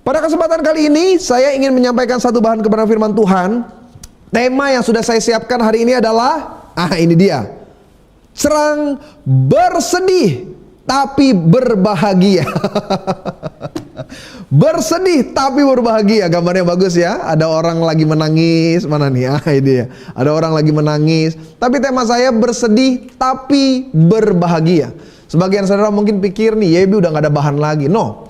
Pada kesempatan kali ini saya ingin menyampaikan satu bahan kebenaran firman Tuhan. Tema yang sudah saya siapkan hari ini adalah, ini dia. Serang bersedih tapi berbahagia. Bersedih tapi berbahagia. Gambarnya bagus ya. Ada orang lagi menangis. Mana nih? Ini dia. Ada orang lagi menangis. Tapi tema saya bersedih tapi berbahagia. Sebagian saudara mungkin pikir nih, Yebi udah gak ada bahan lagi. No.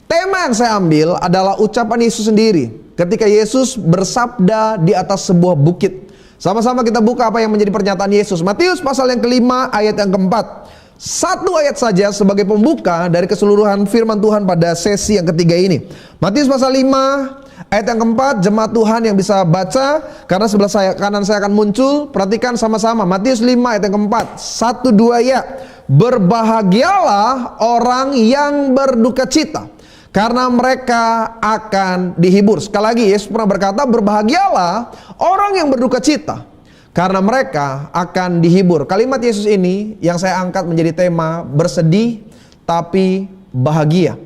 Tema yang saya ambil adalah ucapan Yesus sendiri ketika Yesus bersabda di atas sebuah bukit. Sama-sama kita buka apa yang menjadi pernyataan Yesus. Matius pasal yang kelima ayat yang keempat. Satu ayat saja sebagai pembuka dari keseluruhan firman Tuhan pada sesi yang ketiga ini. Matius pasal 5 ayat yang keempat. Jemaat Tuhan yang bisa baca, karena sebelah kanan saya akan muncul. Perhatikan sama-sama. Matius 5 ayat yang keempat. 1, 2 ya. Berbahagialah orang yang berduka cita, karena mereka akan dihibur. Sekali lagi, Yesus pernah berkata, berbahagialah orang yang berduka cita, karena mereka akan dihibur. Kalimat Yesus ini yang saya angkat menjadi tema bersedih tapi bahagia.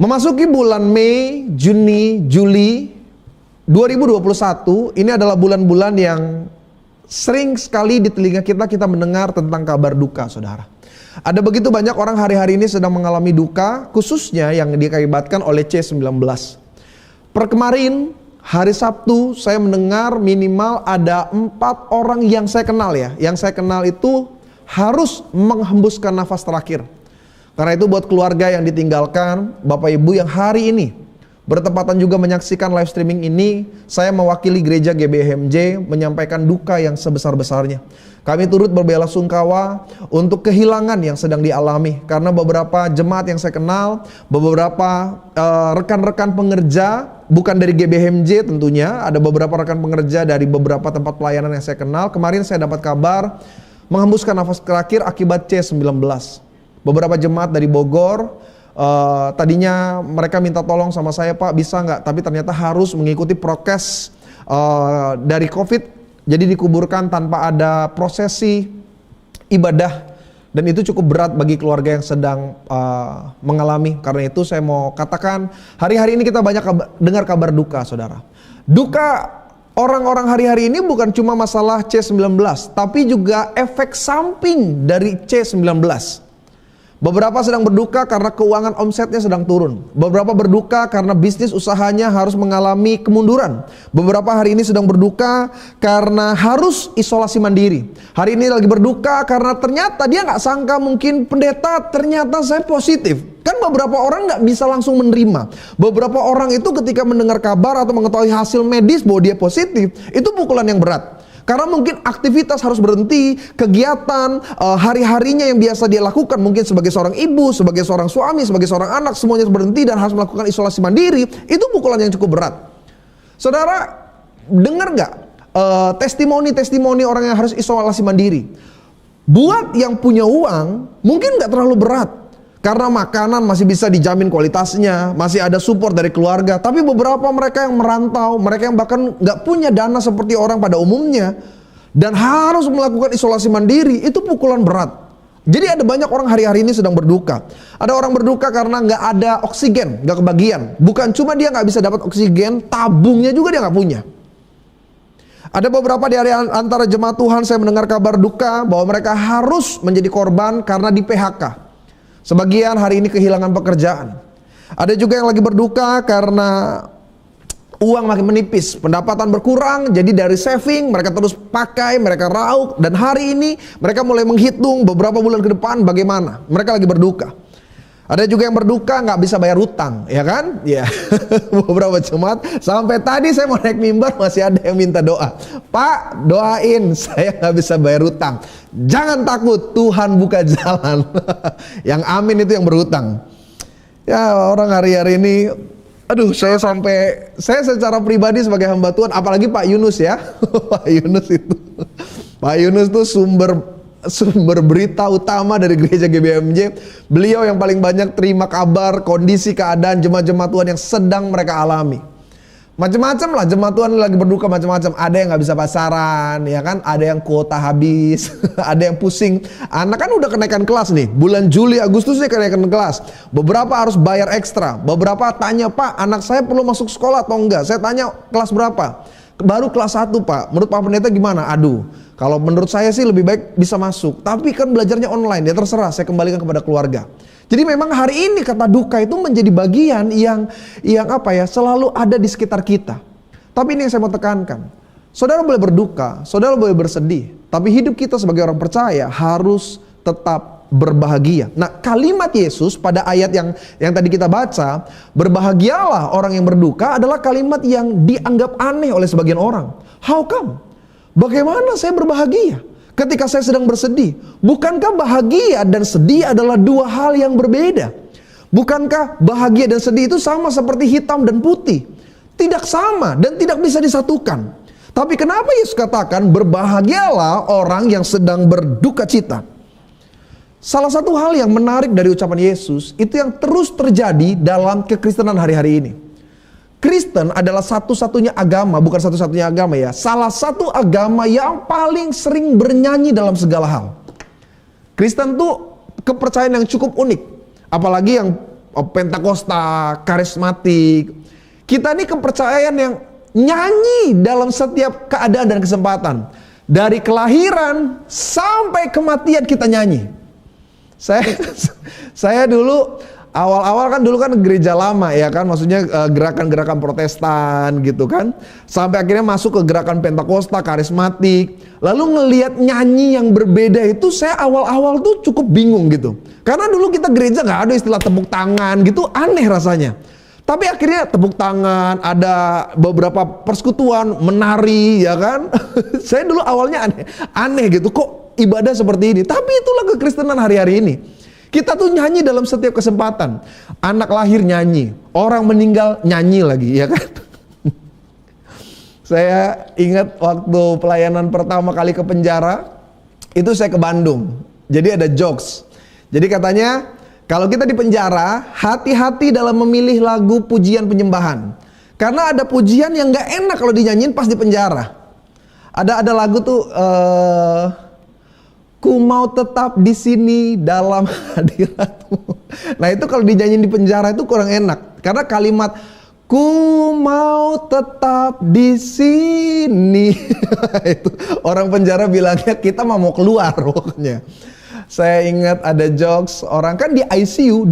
Memasuki bulan Mei, Juni, Juli 2021, ini adalah bulan-bulan yang sering sekali di telinga kita mendengar tentang kabar duka, saudara. Ada begitu banyak orang hari-hari ini sedang mengalami duka, khususnya yang diakibatkan oleh C19. Kemarin, hari Sabtu, saya mendengar minimal ada 4 orang yang saya kenal ya. Yang saya kenal itu harus menghembuskan nafas terakhir. Karena itu buat keluarga yang ditinggalkan, Bapak Ibu yang hari ini bertepatan juga menyaksikan live streaming ini, saya mewakili gereja GBHMJ menyampaikan duka yang sebesar-besarnya. Kami turut berbelasungkawa untuk kehilangan yang sedang dialami, karena beberapa jemaat yang saya kenal, beberapa rekan-rekan pengerja, bukan dari GBHMJ tentunya, ada beberapa rekan pengerja dari beberapa tempat pelayanan yang saya kenal. Kemarin saya dapat kabar menghembuskan nafas terakhir akibat C19. Beberapa jemaat dari Bogor, tadinya mereka minta tolong sama saya, Pak bisa nggak? Tapi ternyata harus mengikuti prokes dari COVID. Jadi dikuburkan tanpa ada prosesi ibadah. Dan itu cukup berat bagi keluarga yang sedang mengalami. Karena itu saya mau katakan, hari-hari ini kita banyak dengar kabar duka, saudara. Duka orang-orang hari-hari ini bukan cuma masalah C19, tapi juga efek samping dari C19. Beberapa sedang berduka karena keuangan omsetnya sedang turun. Beberapa berduka karena bisnis usahanya harus mengalami kemunduran. Beberapa hari ini sedang berduka karena harus isolasi mandiri. Hari ini lagi berduka karena ternyata dia nggak sangka, mungkin pendeta ternyata saya positif. Kan beberapa orang nggak bisa langsung menerima. Beberapa orang itu ketika mendengar kabar atau mengetahui hasil medis bahwa dia positif, itu pukulan yang berat. Karena mungkin aktivitas harus berhenti, kegiatan hari-harinya yang biasa dia lakukan, mungkin sebagai seorang ibu, sebagai seorang suami, sebagai seorang anak, semuanya berhenti dan harus melakukan isolasi mandiri. Itu pukulan yang cukup berat. Saudara, dengar nggak testimoni-testimoni orang yang harus isolasi mandiri? Buat yang punya uang, mungkin nggak terlalu berat. Karena makanan masih bisa dijamin kualitasnya, masih ada support dari keluarga. Tapi beberapa mereka yang merantau, mereka yang bahkan nggak punya dana seperti orang pada umumnya, dan harus melakukan isolasi mandiri, itu pukulan berat. Jadi ada banyak orang hari-hari ini sedang berduka. Ada orang berduka karena nggak ada oksigen, nggak kebagian. Bukan cuma dia nggak bisa dapat oksigen, tabungnya juga dia nggak punya. Ada beberapa dari antara jemaat Tuhan saya mendengar kabar duka bahwa mereka harus menjadi korban karena di PHK. Sebagian hari ini kehilangan pekerjaan. Ada juga yang lagi berduka karena uang makin menipis, pendapatan berkurang, jadi dari saving mereka terus pakai, mereka raup, dan hari ini mereka mulai menghitung beberapa bulan ke depan bagaimana. Mereka lagi berduka. Ada juga yang berduka nggak bisa bayar hutang, ya kan? Ya, beberapa jemaat sampai tadi saya mau naik mimbar masih ada yang minta doa. Pak, doain saya nggak bisa bayar hutang. Jangan takut, Tuhan buka jalan. Yang amin itu yang berhutang. Ya, orang hari-hari ini, aduh, saya secara pribadi sebagai hamba Tuhan, apalagi Pak Yunus ya, Pak Yunus tuh sumber berita utama dari gereja GBHMJ. Beliau yang paling banyak terima kabar, kondisi, keadaan jemaat-jemaat Tuhan yang sedang mereka alami. Macam-macam lah, jemaat Tuhan lagi berduka macam-macam. Ada yang nggak bisa pacaran, ya kan? Ada yang kuota habis, ada yang pusing. Anak kan udah kenaikan kelas nih, bulan Juli Agustus nih kenaikan kelas. Beberapa harus bayar ekstra. Beberapa tanya, Pak, anak saya perlu masuk sekolah atau enggak? Saya tanya kelas berapa? Baru kelas 1 Pak. Menurut Pak Pendeta gimana? Aduh, kalau menurut saya sih lebih baik bisa masuk. Tapi kan belajarnya online, ya terserah. Saya kembalikan kepada keluarga. Jadi memang hari ini kata duka itu menjadi bagian yang selalu ada di sekitar kita. Tapi ini yang saya mau tekankan. Saudara boleh berduka, saudara boleh bersedih, tapi hidup kita sebagai orang percaya harus tetap berbahagia. Nah, kalimat Yesus pada ayat yang tadi kita baca, berbahagialah orang yang berduka, adalah kalimat yang dianggap aneh oleh sebagian orang. How come? Bagaimana saya berbahagia ketika saya sedang bersedih? Bukankah bahagia dan sedih adalah dua hal yang berbeda? Bukankah bahagia dan sedih itu sama seperti hitam dan putih? Tidak sama dan tidak bisa disatukan. Tapi kenapa Yesus katakan berbahagialah orang yang sedang berduka cita? Salah satu hal yang menarik dari ucapan Yesus itu yang terus terjadi dalam kekristenan hari-hari ini. Kristen adalah satu-satunya agama, bukan satu-satunya agama ya, salah satu agama yang paling sering bernyanyi dalam segala hal. Kristen tuh kepercayaan yang cukup unik, apalagi yang Pentakosta, karismatik. Kita ini kepercayaan yang nyanyi dalam setiap keadaan dan kesempatan. Dari kelahiran sampai kematian kita nyanyi. Saya dulu awal-awal kan dulu kan gereja lama ya kan, maksudnya gerakan-gerakan Protestan gitu kan, sampai akhirnya masuk ke gerakan Pentakosta, karismatik. Lalu ngelihat nyanyi yang berbeda itu saya awal-awal tuh cukup bingung gitu, karena dulu kita gereja nggak ada istilah tepuk tangan gitu, aneh rasanya. Tapi akhirnya tepuk tangan, ada beberapa persekutuan menari ya kan. Saya dulu awalnya aneh gitu, kok ibadah seperti ini. Tapi itulah kekristenan hari-hari ini. Kita tuh nyanyi dalam setiap kesempatan. Anak lahir nyanyi, orang meninggal nyanyi lagi, ya kan? Saya ingat waktu pelayanan pertama kali ke penjara, itu saya ke Bandung. Jadi ada jokes. Jadi katanya, kalau kita di penjara, hati-hati dalam memilih lagu pujian penyembahan. Karena ada pujian yang gak enak kalau dinyanyiin pas di penjara. Ada lagu tuh, ku mau tetap di sini dalam hadiratmu. Nah itu kalau dinyanyiin di penjara itu kurang enak. Karena kalimat ku mau tetap di sini itu orang penjara bilangnya kita mau keluar pokoknya. Saya ingat ada jokes orang kan di ICU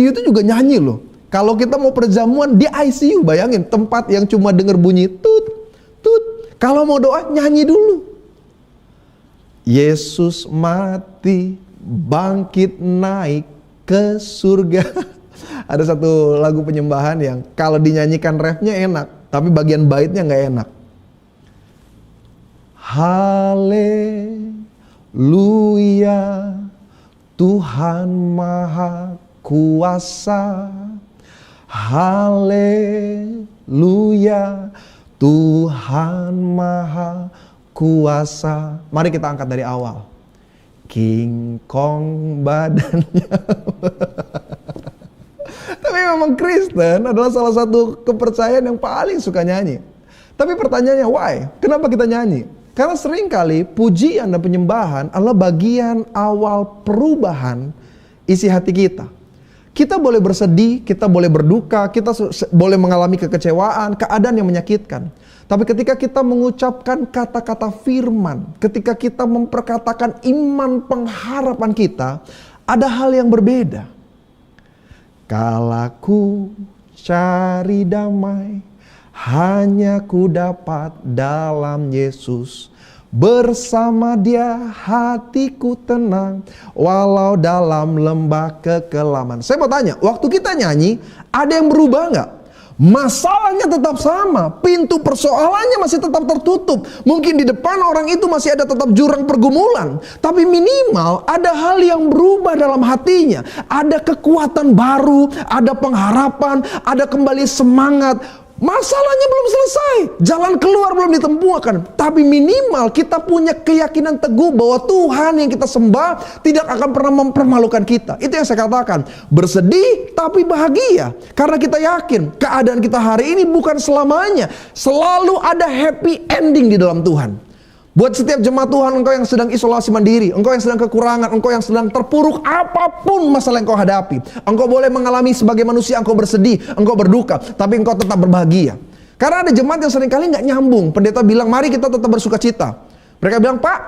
itu juga nyanyi loh. Kalau kita mau perjamuan di ICU, bayangin tempat yang cuma denger bunyi tut tut. Kalau mau doa nyanyi dulu. Yesus mati, bangkit naik ke surga. Ada satu lagu penyembahan yang kalau dinyanyikan refnya enak, tapi bagian baitnya nggak enak. Haleluya, Tuhan Maha Kuasa. Haleluya, Tuhan Maha Kuasa. Mari kita angkat dari awal. King Kong badannya. Tapi memang Kristen adalah salah satu kepercayaan yang paling suka nyanyi. Tapi pertanyaannya why? Kenapa kita nyanyi? Karena seringkali pujian dan penyembahan adalah bagian awal perubahan isi hati kita. Kita boleh bersedih, kita boleh berduka, kita boleh mengalami kekecewaan, keadaan yang menyakitkan. Tapi ketika kita mengucapkan kata-kata firman, ketika kita memperkatakan iman pengharapan kita, ada hal yang berbeda. Kalaku cari damai, hanya ku dapat dalam Yesus. Bersama Dia hatiku tenang, walau dalam lembah kekelaman. Saya mau tanya, waktu kita nyanyi, ada yang berubah nggak? Masalahnya tetap sama, pintu persoalannya masih tetap tertutup. Mungkin di depan orang itu masih ada tetap jurang pergumulan, tapi minimal ada hal yang berubah dalam hatinya. Ada kekuatan baru, ada pengharapan, ada kembali semangat. Masalahnya belum selesai, jalan keluar belum ditemukan. Tapi minimal kita punya keyakinan teguh bahwa Tuhan yang kita sembah tidak akan pernah mempermalukan kita. Itu yang saya katakan, bersedih tapi bahagia. Karena kita yakin keadaan kita hari ini bukan selamanya. Selalu ada happy ending di dalam Tuhan. Buat setiap jemaat Tuhan, engkau yang sedang isolasi mandiri, engkau yang sedang kekurangan, engkau yang sedang terpuruk, apapun masalah yang engkau hadapi, engkau boleh mengalami sebagai manusia, engkau bersedih, engkau berduka, tapi engkau tetap berbahagia. Karena ada jemaat yang seringkali nggak nyambung. Pendeta bilang, mari kita tetap bersuka cita. Mereka bilang, Pak,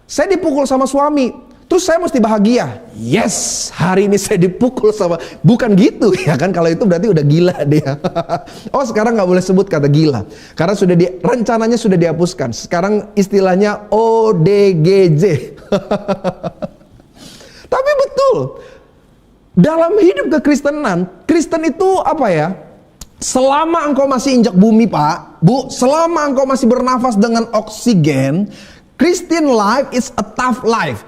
saya dipukul sama suami, terus saya mesti bahagia. Yes, hari ini saya dipukul sama. Bukan gitu ya kan, kalau itu berarti udah gila dia. Oh, sekarang nggak boleh sebut kata gila, karena rencananya sudah dihapuskan. Sekarang istilahnya ODGJ. Tapi betul, dalam hidup kekristenan, Kristen itu apa ya? Selama engkau masih injak bumi, Pak, Bu, selama engkau masih bernafas dengan oksigen, Christian life is a tough life.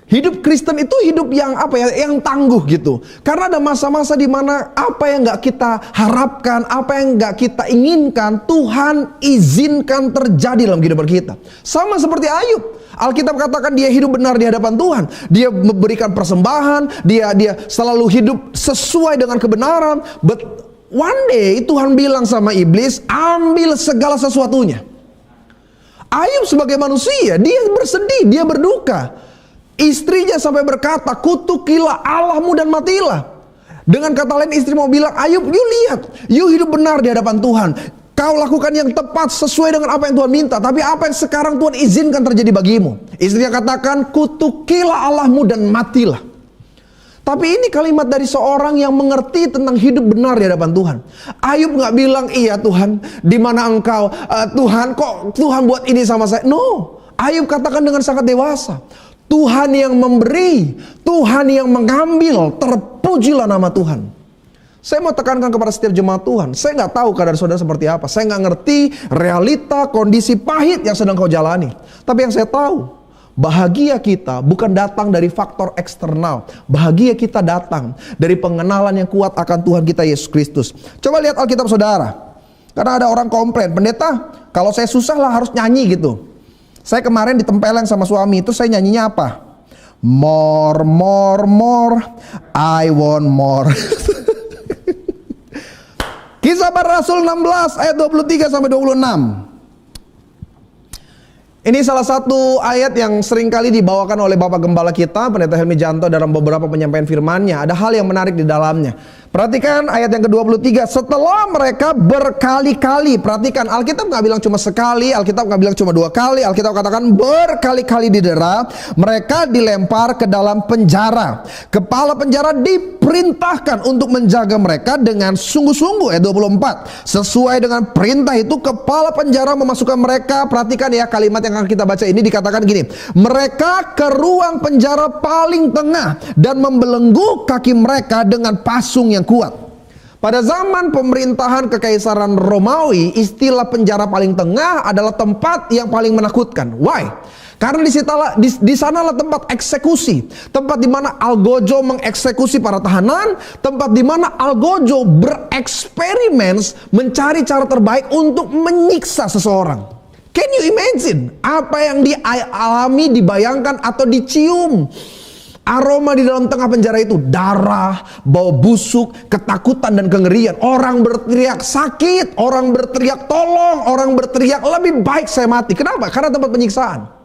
Hidup Kristen itu hidup yang apa ya, yang tangguh gitu. Karena ada masa-masa di mana apa yang nggak kita harapkan, apa yang nggak kita inginkan, Tuhan izinkan terjadi dalam kehidupan kita. Sama seperti Ayub. Alkitab katakan dia hidup benar di hadapan Tuhan. Dia memberikan persembahan, dia selalu hidup sesuai dengan kebenaran. But one day Tuhan bilang sama iblis, ambil segala sesuatunya. Ayub sebagai manusia, dia bersedih, dia berduka. Istrinya sampai berkata, kutukilah Allahmu dan matilah. Dengan kata lain, istri mau bilang, Ayub, you lihat, you hidup benar di hadapan Tuhan. Kau lakukan yang tepat sesuai dengan apa yang Tuhan minta. Tapi apa yang sekarang Tuhan izinkan terjadi bagimu? Istrinya katakan, kutukilah Allahmu dan matilah. Tapi ini kalimat dari seorang yang mengerti tentang hidup benar di hadapan Tuhan. Ayub gak bilang, iya Tuhan, di mana engkau? Tuhan, kok Tuhan buat ini sama saya? No, Ayub katakan dengan sangat dewasa, Tuhan yang memberi, Tuhan yang mengambil, terpujilah nama Tuhan. Saya mau tekankan kepada setiap jemaat Tuhan, saya nggak tahu keadaan saudara seperti apa, saya nggak ngerti realita, kondisi pahit yang sedang kau jalani. Tapi yang saya tahu, bahagia kita bukan datang dari faktor eksternal. Bahagia kita datang dari pengenalan yang kuat akan Tuhan kita Yesus Kristus. Coba lihat Alkitab saudara. Karena ada orang komplain, pendeta, kalau saya susah lah harus nyanyi gitu. Saya kemarin ditempeleng sama suami, itu saya nyanyinya apa? More, more, more, I want more. Kisah Para Rasul 16 ayat 23 sampai 26. Ini salah satu ayat yang sering kali dibawakan oleh Bapak Gembala kita, Pendeta Helmi Janto, dalam beberapa penyampaian firman-Nya. Ada hal yang menarik di dalamnya. Perhatikan ayat yang ke-23. Setelah mereka berkali-kali, perhatikan, Alkitab gak bilang cuma sekali, Alkitab gak bilang cuma 2 kali, Alkitab katakan berkali-kali didera, mereka dilempar ke dalam penjara. Kepala penjara diperintahkan untuk menjaga mereka dengan sungguh-sungguh. Ayat 24. Sesuai dengan perintah itu, kepala penjara memasukkan mereka, perhatikan ya kalimat yang akan kita baca ini, dikatakan gini, mereka ke ruang penjara paling tengah dan membelenggu kaki mereka dengan pasung yang kuat. Pada zaman pemerintahan kekaisaran Romawi, istilah penjara paling tengah adalah tempat yang paling menakutkan. Why? Karena di sanalah tempat eksekusi, tempat di mana Algojo mengeksekusi para tahanan, tempat di mana Algojo bereksperimen mencari cara terbaik untuk menyiksa seseorang. Can you imagine apa yang dialami, dibayangkan atau dicium? Aroma di dalam tengah penjara itu, darah, bau busuk, ketakutan dan kengerian. Orang berteriak sakit, orang berteriak tolong, orang berteriak lebih baik saya mati. Kenapa? Karena tempat penyiksaan.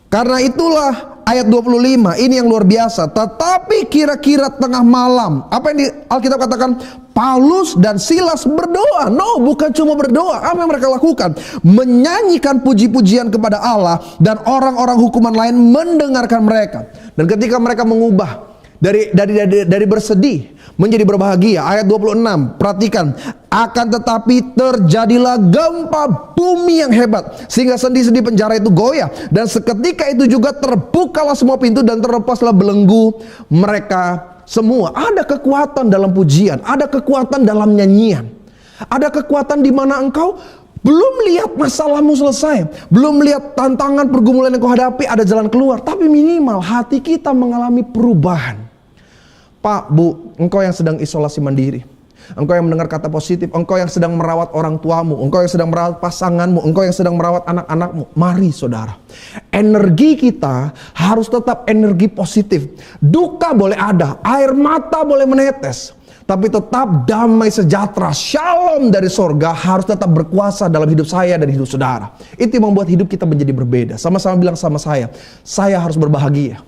Karena itulah ayat 25, ini yang luar biasa. Tetapi kira-kira tengah malam, apa yang di Alkitab katakan? Paulus dan Silas berdoa. No, bukan cuma berdoa. Apa yang mereka lakukan? Menyanyikan puji-pujian kepada Allah, dan orang-orang hukuman lain mendengarkan mereka. Dan ketika mereka mengubah dari bersedih menjadi berbahagia, ayat 26, perhatikan, akan tetapi terjadilah gempa bumi yang hebat sehingga sendi-sendi penjara itu goyah, dan seketika itu juga terbukalah semua pintu dan terlepaslah belenggu mereka semua. Ada kekuatan dalam pujian, ada kekuatan dalam nyanyian, ada kekuatan di mana engkau belum lihat masalahmu selesai, belum lihat tantangan pergumulan yang kau hadapi ada jalan keluar, tapi minimal hati kita mengalami perubahan. Pak, Bu, engkau yang sedang isolasi mandiri, engkau yang mendengar kata positif, engkau yang sedang merawat orang tuamu, engkau yang sedang merawat pasanganmu, engkau yang sedang merawat anak-anakmu. Mari saudara, energi kita harus tetap energi positif. Duka boleh ada, air mata boleh menetes, tapi tetap damai sejahtera, shalom dari sorga harus tetap berkuasa dalam hidup saya dan hidup saudara. Itu yang membuat hidup kita menjadi berbeda. Sama-sama bilang sama saya harus berbahagia.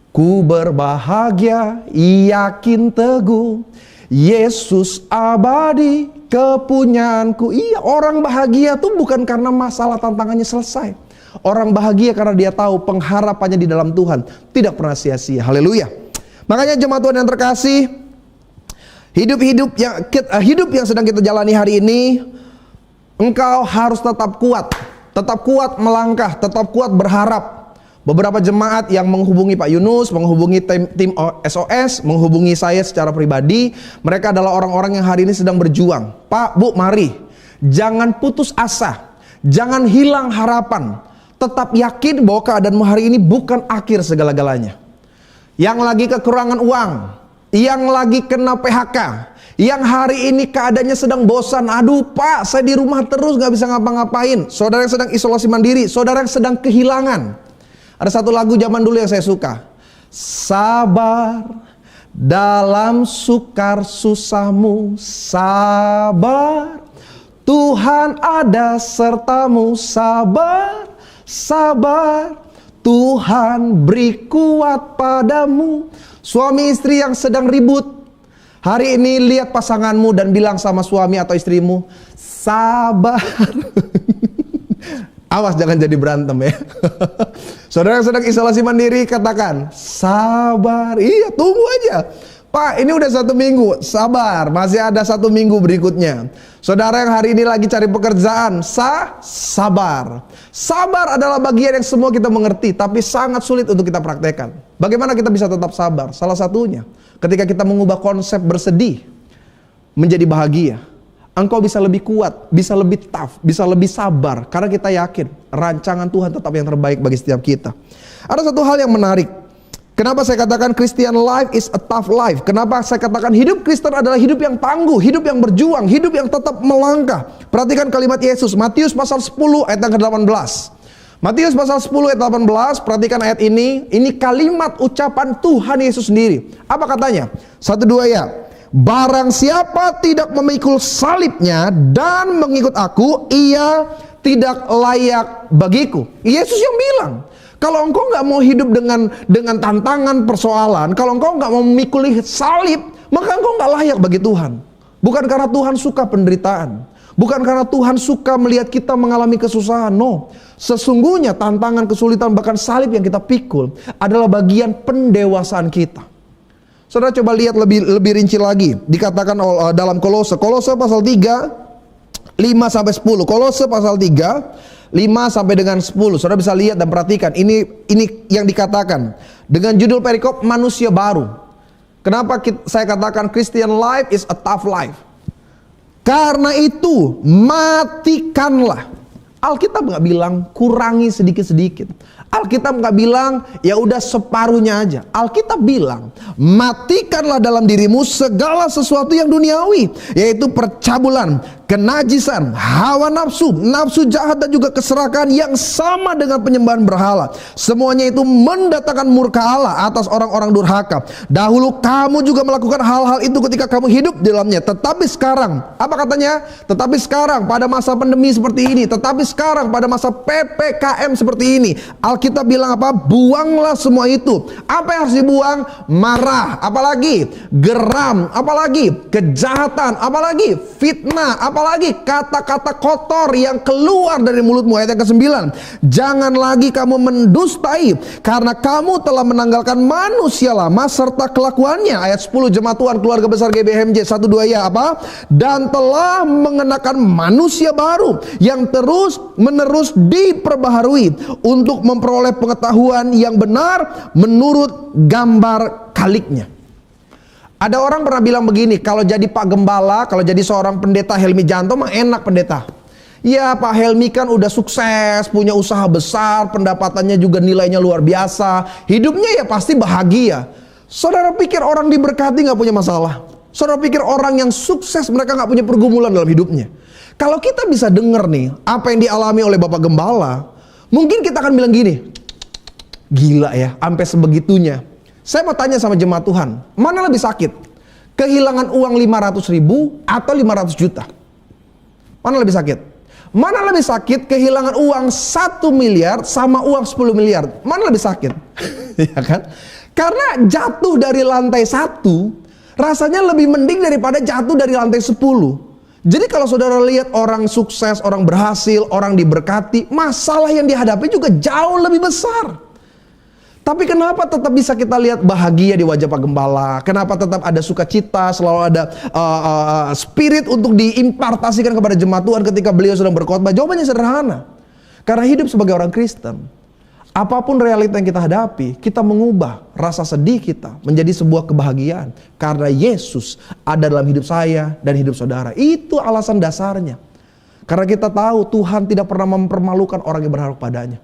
Ku berbahagia, yakin teguh, Yesus abadi kepunyaanku. Iya, orang bahagia tuh bukan karena masalah tantangannya selesai. Orang bahagia karena dia tahu pengharapannya di dalam Tuhan tidak pernah sia-sia. Haleluya. Makanya jemaat Tuhan yang terkasih, hidup yang sedang kita jalani hari ini, engkau harus tetap kuat melangkah, tetap kuat berharap. Beberapa jemaat yang menghubungi Pak Yunus, menghubungi tim SOS, menghubungi saya secara pribadi, mereka adalah orang-orang yang hari ini sedang berjuang. Pak, Bu, mari, jangan putus asa, jangan hilang harapan, tetap yakin bahwa keadaanmu hari ini bukan akhir segala-galanya. Yang lagi kekurangan uang, yang lagi kena PHK, yang hari ini keadaannya sedang bosan, aduh Pak, saya di rumah terus gak bisa ngapa-ngapain. Saudara yang sedang isolasi mandiri, saudara yang sedang kehilangan. Ada satu lagu zaman dulu yang saya suka. Sabar dalam sukar susahmu, sabar, Tuhan ada sertamu, sabar, sabar, Tuhan beri kuat padamu. Suami istri yang sedang ribut, hari ini lihat pasanganmu dan bilang sama suami atau istrimu, sabar. Awas jangan jadi berantem ya. Saudara yang sedang isolasi mandiri, katakan sabar. Iya, tunggu aja. Pak, ini udah 1 minggu, sabar, masih ada 1 minggu berikutnya. Saudara yang hari ini lagi cari pekerjaan, sabar. Sabar adalah bagian yang semua kita mengerti, tapi sangat sulit untuk kita praktekkan. Bagaimana kita bisa tetap sabar? Salah satunya, ketika kita mengubah konsep bersedih menjadi bahagia. Engkau bisa lebih kuat, bisa lebih tough, bisa lebih sabar. Karena kita yakin rancangan Tuhan tetap yang terbaik bagi setiap kita. Ada satu hal yang menarik. Kenapa saya katakan Christian life is a tough life? Kenapa saya katakan hidup Kristen adalah hidup yang tangguh, hidup yang berjuang, hidup yang tetap melangkah. Perhatikan kalimat Yesus, Matius pasal 10 ayat yang ke-18. Matius pasal 10 ayat 18, perhatikan ayat ini. Ini kalimat ucapan Tuhan Yesus sendiri. Apa katanya? 1, 2 ya. Barang siapa tidak memikul salibnya dan mengikut aku, ia tidak layak bagiku. Yesus yang bilang, kalau engkau nggak mau hidup dengan tantangan persoalan, kalau engkau nggak mau memikul salib, maka engkau nggak layak bagi Tuhan. Bukan karena Tuhan suka penderitaan, bukan karena Tuhan suka melihat kita mengalami kesusahan. No, sesungguhnya tantangan, kesulitan, bahkan salib yang kita pikul adalah bagian pendewasaan kita. Saudara coba lihat lebih rinci lagi. Dikatakan dalam Kolose pasal 3 5 sampai 10. Kolose pasal 3 5 sampai dengan 10. Saudara bisa lihat dan perhatikan. Ini yang dikatakan dengan judul perikop manusia baru. Kenapa saya katakan Christian life is a tough life? Karena itu matikanlah. Alkitab nggak bilang kurangi sedikit-sedikit. Alkitab nggak bilang ya udah separuhnya aja. Alkitab bilang matikanlah dalam dirimu segala sesuatu yang duniawi, yaitu percabulan, kenajisan, hawa nafsu, nafsu jahat dan juga keserakahan yang sama dengan penyembahan berhala. Semuanya itu mendatangkan murka Allah atas orang-orang durhaka. Dahulu kamu juga melakukan hal-hal itu ketika kamu hidup di dalamnya. Tetapi sekarang, apa katanya? Tetapi sekarang pada masa pandemi seperti ini, tetapi sekarang pada masa PPKM seperti ini, Alkitab bilang apa? Buanglah semua itu. Apa yang harus dibuang? Marah, apalagi geram, apalagi kejahatan, apalagi fitnah, apalagi kata-kata kotor yang keluar dari mulutmu. Ayat yang ke-9, jangan lagi kamu mendustai, karena kamu telah menanggalkan manusia lama serta kelakuannya. Ayat 10, jemaat Tuhan keluarga besar GBHMJ 1-2 ya apa? Dan telah mengenakan manusia baru yang terus menerus diperbaharui untuk memperoleh pengetahuan yang benar menurut gambar kaliknya. Ada orang pernah bilang begini, kalau jadi Pak Gembala, kalau jadi seorang pendeta Helmi Janto mah enak pendeta. Ya Pak Helmi kan udah sukses, punya usaha besar, pendapatannya juga nilainya luar biasa, hidupnya ya pasti bahagia. Saudara pikir orang diberkati gak punya masalah? Saudara pikir orang yang sukses mereka nggak punya pergumulan dalam hidupnya? Kalau kita bisa dengar nih apa yang dialami oleh Bapak Gembala, mungkin kita akan bilang gini, gila ya, sampai sebegitunya. Saya mau tanya sama jemaat Tuhan, mana lebih sakit? Kehilangan uang 500.000 atau 500 juta? Mana lebih sakit? Mana lebih sakit kehilangan uang 1 miliar sama uang 10 miliar? Mana lebih sakit? Ya kan? Karena jatuh dari lantai 1 rasanya lebih mending daripada jatuh dari lantai 10. Jadi kalau saudara lihat orang sukses, orang berhasil, orang diberkati, masalah yang dihadapi juga jauh lebih besar. Tapi kenapa tetap bisa kita lihat bahagia di wajah Pak Gembala? Kenapa tetap ada sukacita, selalu ada spirit untuk diimpartasikan kepada jemaat Tuhan ketika beliau sedang berkhotbah? Jawabannya sederhana. Karena hidup sebagai orang Kristen, apapun realita yang kita hadapi, kita mengubah rasa sedih kita menjadi sebuah kebahagiaan. Karena Yesus ada dalam hidup saya dan hidup saudara. Itu alasan dasarnya. Karena kita tahu Tuhan tidak pernah mempermalukan orang yang berharap padanya.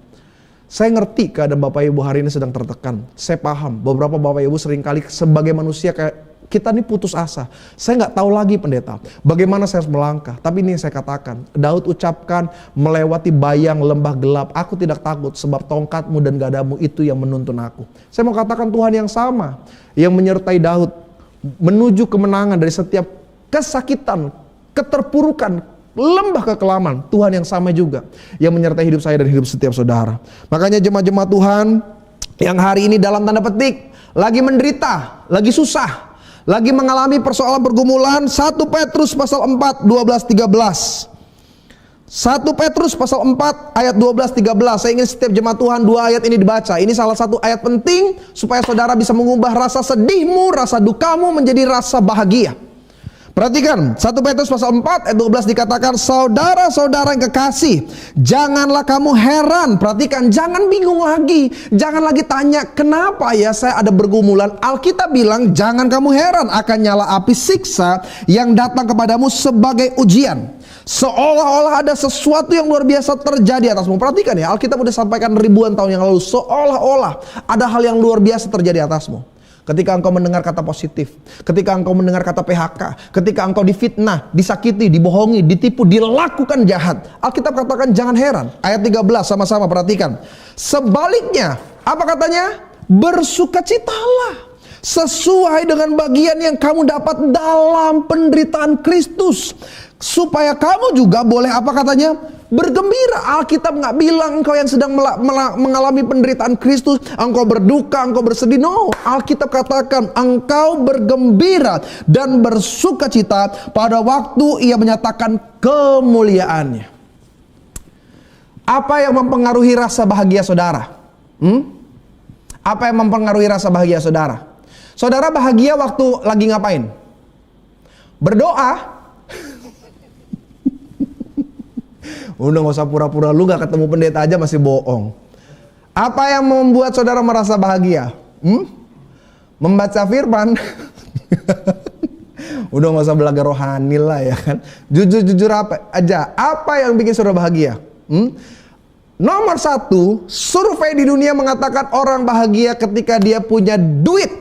Saya ngerti keadaan Bapak Ibu hari ini sedang tertekan. Saya paham beberapa Bapak Ibu seringkali sebagai manusia kayak kita ini putus asa. Saya nggak tahu lagi pendeta, bagaimana saya harus melangkah. Tapi ini yang saya katakan, Daud ucapkan, melewati bayang lembah gelap, aku tidak takut sebab tongkatmu dan gadamu itu yang menuntun aku. Saya mau katakan Tuhan yang sama, yang menyertai Daud menuju kemenangan dari setiap kesakitan, keterpurukan, lembah kekelaman. Tuhan yang sama juga yang menyertai hidup saya dan hidup setiap saudara. Makanya jemaat-jemaat Tuhan yang hari ini dalam tanda petik lagi menderita, lagi susah, lagi mengalami persoalan pergumulan, 1 Petrus pasal 4 12 13. 1 Petrus pasal 4 ayat 12 13. Saya ingin setiap jemaat Tuhan 2 ayat ini dibaca. Ini salah satu ayat penting supaya saudara bisa mengubah rasa sedihmu, rasa dukamu menjadi rasa bahagia. Perhatikan 1 Petrus pasal 4 ayat 12 dikatakan, saudara-saudara yang kekasih, janganlah kamu heran. Perhatikan, jangan bingung lagi, jangan lagi tanya kenapa ya saya ada bergumulan. Alkitab bilang jangan kamu heran akan nyala api siksa yang datang kepadamu sebagai ujian, seolah-olah ada sesuatu yang luar biasa terjadi atasmu. Perhatikan ya, Alkitab udah sampaikan ribuan tahun yang lalu, seolah-olah ada hal yang luar biasa terjadi atasmu. Ketika engkau mendengar kata positif, ketika engkau mendengar kata PHK, ketika engkau difitnah, disakiti, dibohongi, ditipu, dilakukan jahat, Alkitab katakan jangan heran. Ayat 13 sama-sama perhatikan. Sebaliknya, apa katanya? Bersukacitalah sesuai dengan bagian yang kamu dapat dalam penderitaan Kristus, supaya kamu juga boleh apa katanya? Bergembira. Alkitab nggak bilang engkau yang sedang mengalami penderitaan Kristus, engkau berduka, engkau bersedih. No, Alkitab katakan engkau bergembira dan bersukacita pada waktu ia menyatakan kemuliaannya. Apa yang mempengaruhi rasa bahagia saudara? Apa yang mempengaruhi rasa bahagia saudara? Saudara bahagia waktu lagi ngapain? Berdoa. Udah gak usah pura-pura lu gak ketemu pendeta aja masih bohong. Apa yang membuat saudara merasa bahagia? Membaca firman. Udah gak usah belaga rohani lah ya kan. Jujur-jujur apa aja. Apa yang bikin saudara bahagia? Nomor 1, survei di dunia mengatakan orang bahagia ketika dia punya duit,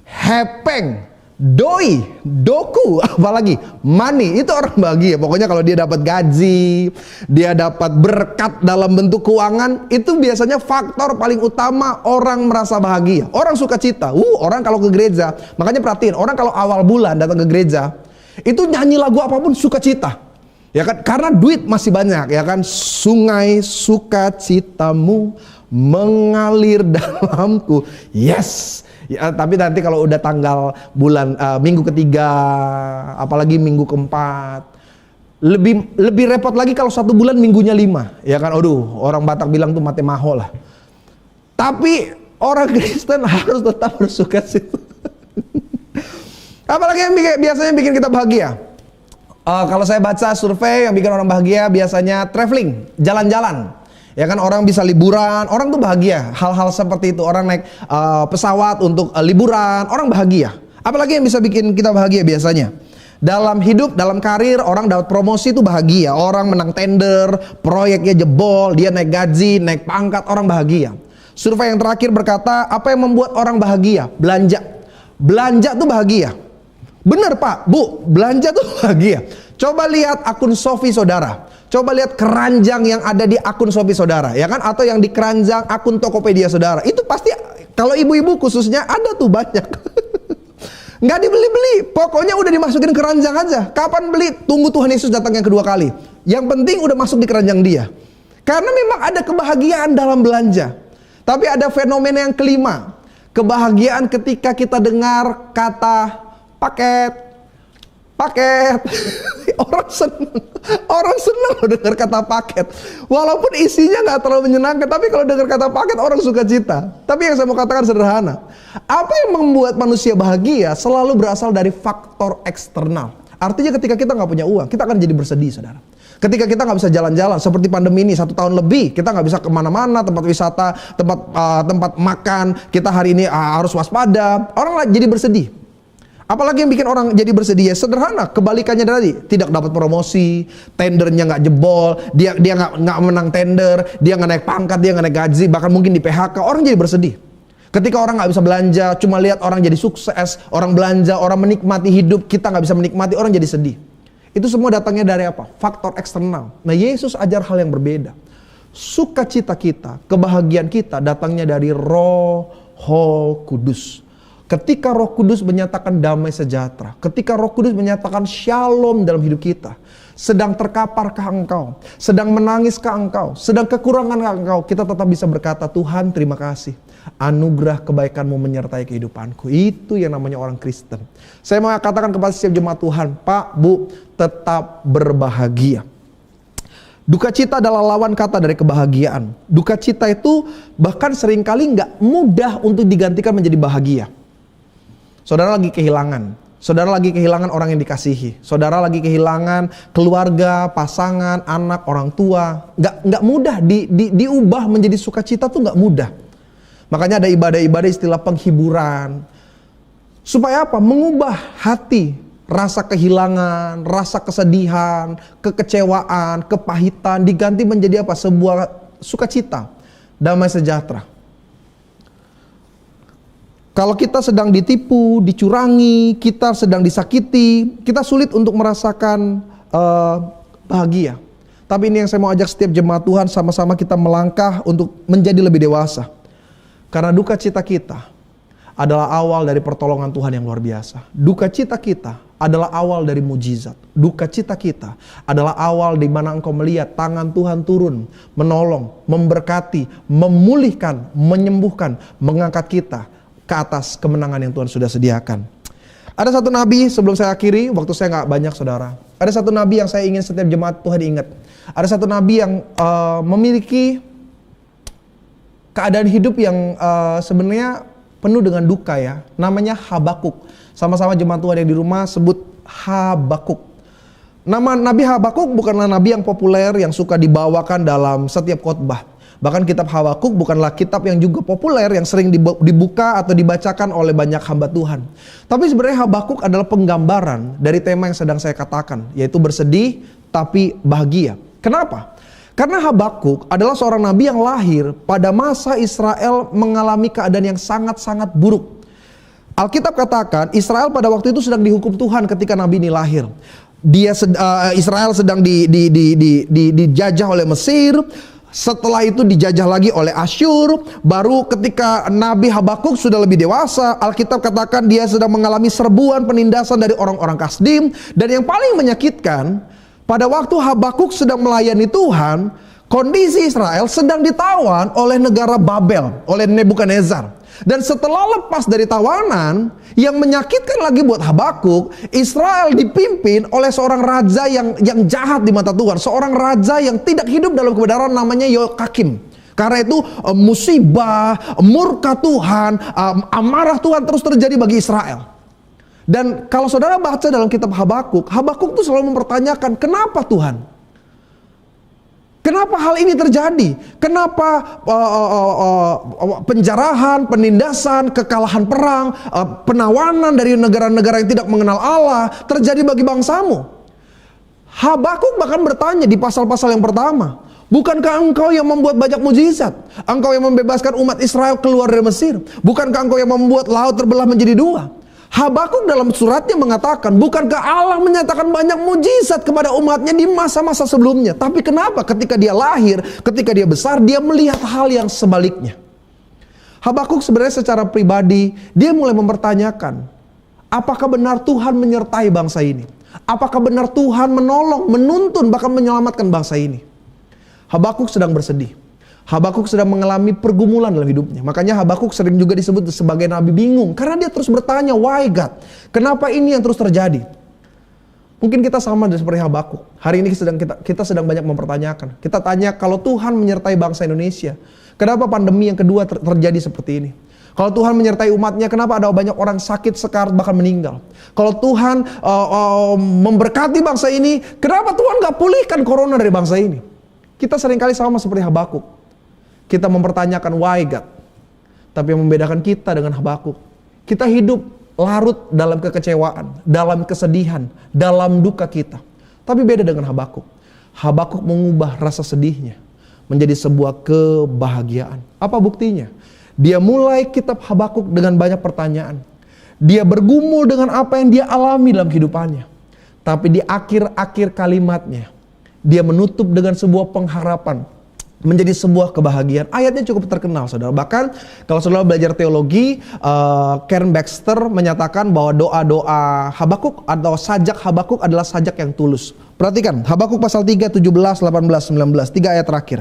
hepeng, doi, doku, apalagi money, itu orang bahagia. Pokoknya kalau dia dapat gaji, dia dapat berkat dalam bentuk keuangan, itu biasanya faktor paling utama orang merasa bahagia. Orang suka cita. Orang kalau ke gereja, makanya perhatiin, orang kalau awal bulan datang ke gereja, itu nyanyi lagu apapun suka cita. Ya kan? Karena duit masih banyak, ya kan? Sungai sukacitamu mengalir dalamku. Yes. Ya, tapi nanti kalau udah tanggal bulan minggu ketiga, apalagi minggu keempat, lebih repot lagi kalau 1 bulan minggunya 5, ya kan? Aduh, orang Batak bilang tuh mate maho lah. Tapi orang Kristen harus tetap bersukacita. Apalagi yang biasanya bikin kita bahagia? Kalau saya baca survei yang bikin orang bahagia biasanya traveling, jalan-jalan. Ya kan, orang bisa liburan, orang tuh bahagia. Hal-hal seperti itu, orang naik pesawat untuk liburan, orang bahagia. Apalagi yang bisa bikin kita bahagia biasanya? Dalam hidup, dalam karir, orang dapat promosi itu bahagia. Orang menang tender, proyeknya jebol, dia naik gaji, naik pangkat, orang bahagia. Survei yang terakhir berkata, apa yang membuat orang bahagia? Belanja. Belanja tuh bahagia. Bener Pak, Bu, belanja tuh bahagia. Coba lihat akun Shopee saudara. Coba lihat keranjang yang ada di akun Shopee saudara, ya kan? Atau yang di keranjang akun Tokopedia saudara. Itu pasti, kalau ibu-ibu khususnya ada tuh banyak. Nggak dibeli-beli, pokoknya udah dimasukin keranjang aja. Kapan beli? Tunggu Tuhan Yesus datang yang kedua kali. Yang penting udah masuk di keranjang dia. Karena memang ada kebahagiaan dalam belanja. Tapi ada fenomena yang kelima. Kebahagiaan ketika kita dengar kata paket. Orang senang loh dengar kata paket. Walaupun isinya nggak terlalu menyenangkan, tapi kalau dengar kata paket orang suka cita. Tapi yang saya mau katakan sederhana. Apa yang membuat manusia bahagia selalu berasal dari faktor eksternal. Artinya ketika kita nggak punya uang, kita akan jadi bersedih, saudara. Ketika kita nggak bisa jalan-jalan, seperti pandemi ini 1 tahun lebih, kita nggak bisa kemana-mana, tempat wisata, tempat makan, kita hari ini harus waspada. Orang jadi bersedih. Apalagi yang bikin orang jadi bersedih, ya sederhana, kebalikannya tadi, tidak dapat promosi, tendernya nggak jebol, dia nggak menang tender, dia nggak naik pangkat, dia nggak naik gaji, bahkan mungkin di PHK, orang jadi bersedih. Ketika orang nggak bisa belanja, cuma lihat orang jadi sukses, orang belanja, orang menikmati hidup, kita nggak bisa menikmati, orang jadi sedih. Itu semua datangnya dari apa? Faktor eksternal. Nah, Yesus ajar hal yang berbeda. Sukacita kita, kebahagiaan kita datangnya dari Roh Kudus. Ketika Roh Kudus menyatakan damai sejahtera, ketika Roh Kudus menyatakan shalom dalam hidup kita, sedang terkapar ke engkau, sedang menangis ke engkau, sedang kekurangan ke engkau, kita tetap bisa berkata, Tuhan terima kasih, anugerah kebaikanmu menyertai kehidupanku. Itu yang namanya orang Kristen. Saya mau katakan kepada setiap jemaat Tuhan, Pak, Bu, tetap berbahagia. Duka cita adalah lawan kata dari kebahagiaan. Duka cita itu bahkan seringkali nggak mudah untuk digantikan menjadi bahagia. Saudara lagi kehilangan orang yang dikasihi. Saudara lagi kehilangan keluarga, pasangan, anak, orang tua. Nggak mudah diubah menjadi sukacita tuh nggak mudah. Makanya ada ibadah-ibadah istilah penghiburan. Supaya apa? Mengubah hati, rasa kehilangan, rasa kesedihan, kekecewaan, kepahitan diganti menjadi apa? Sebuah sukacita, damai sejahtera. Kalau kita sedang ditipu, dicurangi, kita sedang disakiti, kita sulit untuk merasakan bahagia. Tapi ini yang saya mau ajak setiap jemaat Tuhan, sama-sama kita melangkah untuk menjadi lebih dewasa. Karena duka cita kita adalah awal dari pertolongan Tuhan yang luar biasa. Duka cita kita adalah awal dari mujizat. Duka cita kita adalah awal di mana engkau melihat tangan Tuhan turun, menolong, memberkati, memulihkan, menyembuhkan, mengangkat kita ke atas kemenangan yang Tuhan sudah sediakan. Ada satu nabi, sebelum saya akhiri, waktu saya nggak banyak saudara. Ada satu nabi yang saya ingin setiap jemaat Tuhan ingat. Ada satu nabi yang memiliki keadaan hidup yang sebenarnya penuh dengan duka ya. Namanya Habakuk. Sama-sama jemaat Tuhan yang di rumah sebut Habakuk. Nama Nabi Habakuk bukanlah nabi yang populer yang suka dibawakan dalam setiap khotbah. Bahkan kitab Habakuk bukanlah kitab yang juga populer yang sering dibuka atau dibacakan oleh banyak hamba Tuhan. Tapi sebenarnya Habakuk adalah penggambaran dari tema yang sedang saya katakan, yaitu bersedih tapi bahagia. Kenapa? Karena Habakuk adalah seorang nabi yang lahir pada masa Israel mengalami keadaan yang sangat-sangat buruk. Alkitab katakan Israel pada waktu itu sedang dihukum Tuhan ketika nabi ini lahir. Israel sedang dijajah oleh Mesir. Setelah itu dijajah lagi oleh Asyur. Baru ketika Nabi Habakuk sudah lebih dewasa, Alkitab katakan dia sedang mengalami serbuan penindasan dari orang-orang Kasdim. Dan yang paling menyakitkan, pada waktu Habakuk sedang melayani Tuhan, kondisi Israel sedang ditawan oleh negara Babel, oleh Nebukadnezar. Dan setelah lepas dari tawanan, yang menyakitkan lagi buat Habakuk, Israel dipimpin oleh seorang raja yang jahat di mata Tuhan. Seorang raja yang tidak hidup dalam kebenaran, namanya Yoakim. Karena itu musibah, murka Tuhan, amarah Tuhan terus terjadi bagi Israel. Dan kalau saudara baca dalam kitab Habakuk, Habakuk itu selalu mempertanyakan, kenapa Tuhan? Kenapa hal ini terjadi? Kenapa penjarahan, penindasan, kekalahan perang, penawanan dari negara-negara yang tidak mengenal Allah terjadi bagi bangsamu? Habakuk bahkan bertanya di pasal-pasal yang pertama, bukankah engkau yang membuat banyak mujizat? Engkau yang membebaskan umat Israel keluar dari Mesir? Bukankah engkau yang membuat laut terbelah menjadi dua? Habakuk dalam suratnya mengatakan, bukankah Allah menyatakan banyak mujizat kepada umatnya di masa-masa sebelumnya? Tapi kenapa ketika dia lahir, ketika dia besar, dia melihat hal yang sebaliknya? Habakuk sebenarnya secara pribadi, dia mulai mempertanyakan, apakah benar Tuhan menyertai bangsa ini? Apakah benar Tuhan menolong, menuntun, bahkan menyelamatkan bangsa ini? Habakuk sedang bersedih. Habakuk sedang mengalami pergumulan dalam hidupnya. Makanya Habakuk sering juga disebut sebagai nabi bingung. Karena dia terus bertanya, why God? Kenapa ini yang terus terjadi? Mungkin kita sama seperti Habakuk. Hari ini kita sedang banyak mempertanyakan. Kita tanya, kalau Tuhan menyertai bangsa Indonesia, kenapa pandemi yang kedua terjadi seperti ini? Kalau Tuhan menyertai umatnya, kenapa ada banyak orang sakit, sekarat, bahkan meninggal? Kalau Tuhan memberkati bangsa ini, kenapa Tuhan gak pulihkan corona dari bangsa ini? Kita seringkali sama seperti Habakuk. Kita mempertanyakan why God. Tapi yang membedakan kita dengan Habakuk, kita hidup larut dalam kekecewaan, dalam kesedihan, dalam duka kita. Tapi beda dengan Habakuk. Habakuk mengubah rasa sedihnya menjadi sebuah kebahagiaan. Apa buktinya? Dia mulai kitab Habakuk dengan banyak pertanyaan. Dia bergumul dengan apa yang dia alami dalam kehidupannya. Tapi di akhir-akhir kalimatnya, dia menutup dengan sebuah pengharapan, menjadi sebuah kebahagiaan. Ayatnya cukup terkenal, saudara. Bahkan kalau saudara belajar teologi, Karen Baxter menyatakan bahwa doa-doa Habakuk atau sajak Habakuk adalah sajak yang tulus. Perhatikan, Habakuk pasal 3, 17, 18, 19. 3 ayat terakhir.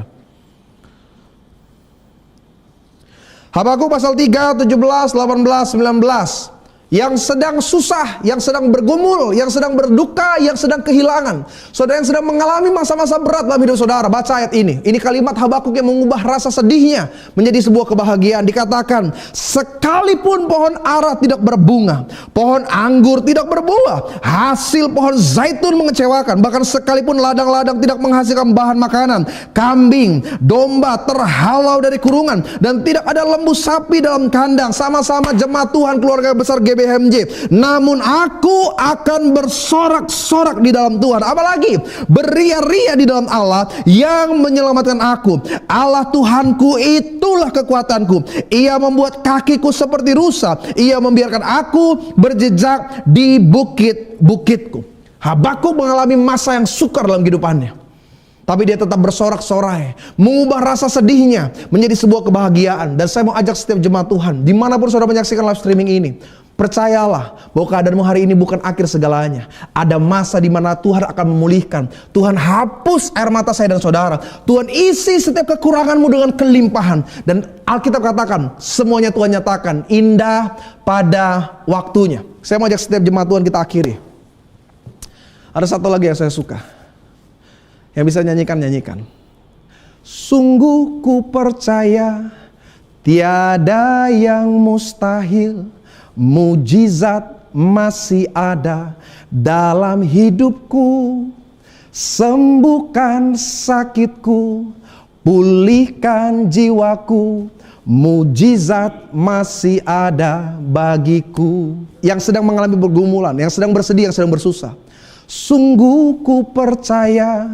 Habakuk pasal 3, 17, 18, 19. Yang sedang susah, yang sedang bergumul, yang sedang berduka, yang sedang kehilangan. Saudara yang sedang mengalami masa-masa berat dalam hidup saudara, baca ayat ini. Ini kalimat Habakuk yang mengubah rasa sedihnya menjadi sebuah kebahagiaan. Dikatakan, sekalipun pohon ara tidak berbunga, pohon anggur tidak berbuah, hasil pohon zaitun mengecewakan, bahkan sekalipun ladang-ladang tidak menghasilkan bahan makanan, kambing, domba terhalau dari kurungan, dan tidak ada lembu sapi dalam kandang, sama-sama jemaat Tuhan keluarga besar GBHMJ. Namun aku akan bersorak-sorak di dalam Tuhan. Apalagi beria-ria di dalam Allah yang menyelamatkan aku. Allah Tuhanku itulah kekuatanku. Ia membuat kakiku seperti rusa. Ia membiarkan aku berjejak di bukit-bukitku. Habakuk mengalami masa yang sukar dalam kehidupannya. Tapi dia tetap bersorak-sorai, mengubah rasa sedihnya menjadi sebuah kebahagiaan. Dan saya mau ajak setiap jemaat Tuhan, dimanapun saudara menyaksikan live streaming ini, percayalah bahwa keadaanmu hari ini bukan akhir segalanya. Ada masa di mana Tuhan akan memulihkan. Tuhan hapus air mata saya dan saudara. Tuhan isi setiap kekuranganmu dengan kelimpahan. Dan Alkitab katakan, semuanya Tuhan nyatakan indah pada waktunya. Saya mau ajak setiap jemaat Tuhan kita akhiri. Ada satu lagi yang saya suka. Yang bisa nyanyikan. Sungguh ku percaya tiada yang mustahil, mujizat masih ada dalam hidupku. Sembuhkan sakitku, pulihkan jiwaku, mujizat masih ada bagiku. Yang sedang mengalami pergumulan, yang sedang bersedih, yang sedang bersusah. Sungguh ku percaya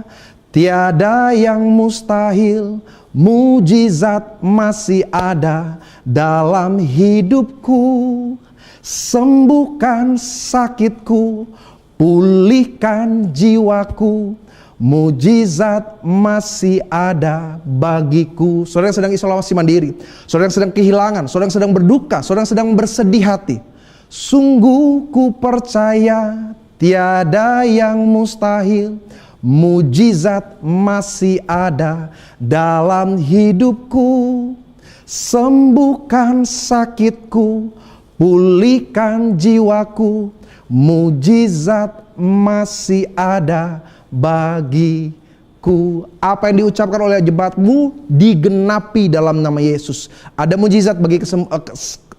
tiada yang mustahil, mujizat masih ada dalam hidupku. Sembuhkan sakitku, pulihkan jiwaku, mujizat masih ada bagiku. Saudara yang sedang isolasi mandiri, saudara yang sedang kehilangan, saudara yang sedang berduka, saudara yang sedang bersedih hati. Sungguh ku percaya tiada yang mustahil, mujizat masih ada dalam hidupku. Sembuhkan sakitku, pulihkan jiwaku, mujizat masih ada bagiku. Apa yang diucapkan oleh jemaatmu digenapi dalam nama Yesus. Ada mujizat bagi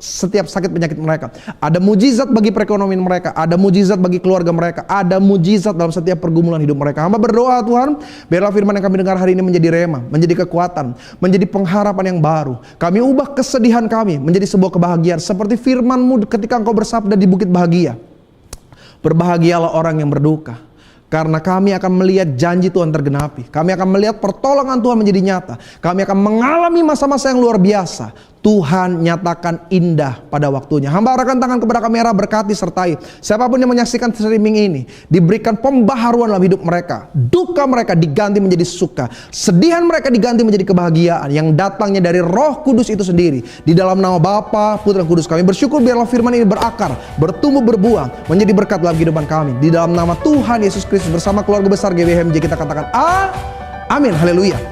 setiap sakit penyakit mereka. Ada mujizat bagi perekonomian mereka. Ada mujizat bagi keluarga mereka. Ada mujizat dalam setiap pergumulan hidup mereka. Hamba berdoa, Tuhan, biarlah firman yang kami dengar hari ini menjadi rema, menjadi kekuatan, menjadi pengharapan yang baru. Kami ubah kesedihan kami menjadi sebuah kebahagiaan. Seperti firman-Mu ketika Engkau bersabda di Bukit Bahagia, berbahagialah orang yang berduka, karena kami akan melihat janji Tuhan tergenapi. Kami akan melihat pertolongan Tuhan menjadi nyata. Kami akan mengalami masa-masa yang luar biasa. Tuhan nyatakan indah pada waktunya. Hamba arahkan tangan kepada kamera, berkati sertai siapapun yang menyaksikan streaming ini, diberikan pembaharuan dalam hidup mereka. Duka mereka diganti menjadi suka, sedihan mereka diganti menjadi kebahagiaan yang datangnya dari Roh Kudus itu sendiri. Di dalam nama Bapa, Putra, Kudus kami bersyukur, biarlah firman ini berakar, bertumbuh, berbuah, menjadi berkat dalam kehidupan kami. Di dalam nama Tuhan Yesus Kristus bersama keluarga besar GBHMJ kita katakan amin, haleluya.